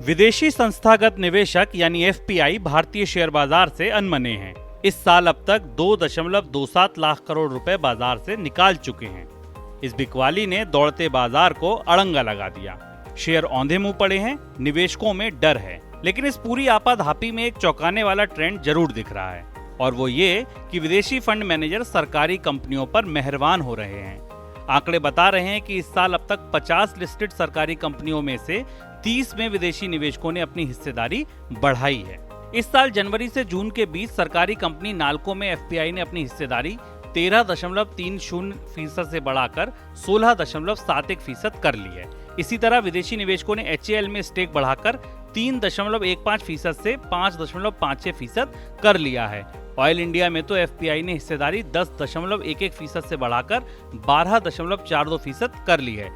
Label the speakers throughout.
Speaker 1: विदेशी संस्थागत निवेशक यानी एफपीआई भारतीय शेयर बाजार से अनमने हैं। इस साल अब तक 2.27 लाख करोड़ रुपए बाजार से निकाल चुके हैं। इस बिकवाली ने दौड़ते बाजार को अड़ंगा लगा दिया। शेयर औंधे मुंह पड़े हैं, निवेशकों में डर है। लेकिन इस पूरी आपाधापी में एक चौंकाने वाला ट्रेंड जरूर दिख रहा है, और वो ये कि विदेशी फंड मैनेजर सरकारी कंपनियों पर मेहरबान हो रहे हैं। आंकड़े बता रहे हैं कि इस साल अब तक 50 लिस्टेड सरकारी कंपनियों में से 30 में विदेशी निवेशकों ने अपनी हिस्सेदारी बढ़ाई है। इस साल जनवरी से जून के बीच सरकारी कंपनी नाल्को में एफपीआई ने अपनी हिस्सेदारी 13.30% से बढ़ाकर 16.71% कर ली है। इसी तरह विदेशी निवेशकों ने एचएएल में स्टेक बढ़ाकर 3.15% से 5.56% कर लिया है। ऑयल इंडिया में तो एफपीआई ने हिस्सेदारी 10.11% से बढ़ाकर 12.42% कर ली है।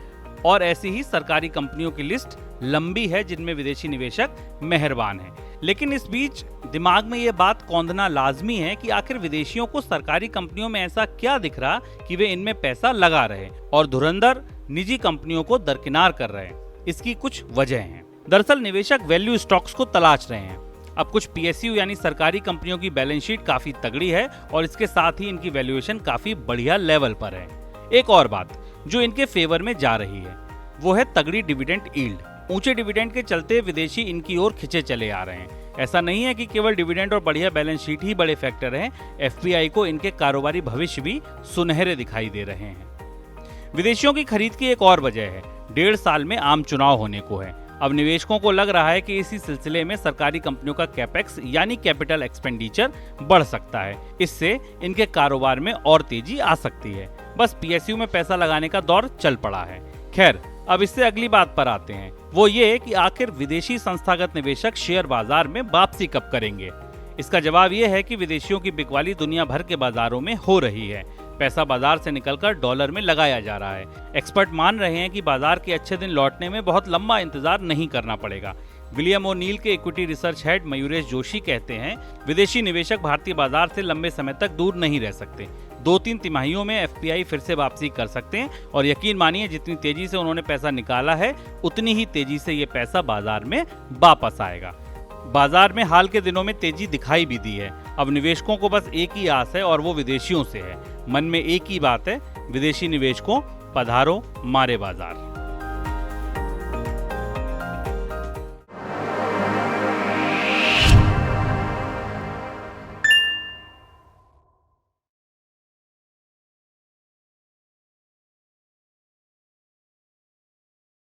Speaker 1: और ऐसी ही सरकारी कंपनियों की लिस्ट लंबी है जिनमें विदेशी निवेशक मेहरबान हैं। लेकिन इस बीच दिमाग में ये बात कौंधना लाजमी है कि आखिर विदेशियों को सरकारी कंपनियों में ऐसा क्या दिख रहा कि वे इनमें पैसा लगा रहे और धुरंधर निजी कंपनियों को दरकिनार कर रहे हैं। इसकी कुछ वजह हैं। दरअसल निवेशक वैल्यू स्टॉक्स को तलाश रहे हैं। अब कुछ पीएसयू यानी सरकारी कंपनियों की बैलेंस शीट काफी तगड़ी है और इसके साथ ही इनकी वैल्यूएशन काफी बढ़िया लेवल पर है। एक और बात जो इनके फेवर में जा रही है वो है तगड़ी डिविडेंड यील्ड। ऊंचे डिविडेंड के चलते विदेशी इनकी ओर खिंचे चले आ रहे हैं। ऐसा नहीं है कि केवल डिविडेंड और बढ़िया बैलेंस शीट ही बड़े फैक्टर हैं। एफपीआई को इनके कारोबारी भविष्य भी सुनहरे दिखाई दे रहे हैं। विदेशियों की खरीद की एक और वजह है, 1.5 साल में आम चुनाव होने को है। अब निवेशकों को लग रहा है कि इसी सिलसिले में सरकारी कंपनियों का कैपेक्स यानी कैपिटल एक्सपेंडिचर बढ़ सकता है। इससे इनके कारोबार में और तेजी आ सकती है। बस पीएसयू में पैसा लगाने का दौर चल पड़ा है। खैर, अब इससे अगली बात पर आते हैं, वो ये कि आखिर विदेशी संस्थागत निवेशक शेयर बाजार में वापसी कब करेंगे। इसका जवाब ये है कि विदेशियों की बिकवाली दुनिया भर के बाजारों में हो रही है। पैसा बाजार से निकलकर डॉलर में लगाया जा रहा है। एक्सपर्ट मान रहे हैं कि बाजार के अच्छे दिन लौटने में बहुत लंबा इंतजार नहीं करना पड़ेगा। विलियम ओ'नील के equity research head Mayuresh Joshi कहते हैं, विदेशी निवेशक भारतीय बाजार से लंबे समय तक दूर नहीं रह सकते। 2-3 तिमाहियों में एफपीआई फिर से वापसी कर सकते हैं और यकीन मानिए जितनी तेजी से उन्होंने पैसा निकाला है उतनी ही तेजी से ये पैसा बाजार में वापस आएगा। बाजार में हाल के दिनों में तेजी दिखाई भी दी है। अब निवेशकों को बस एक ही आस है और वो विदेशियों से है। मन में एक ही बात है, विदेशी निवेशकों पधारो मारे बाजार।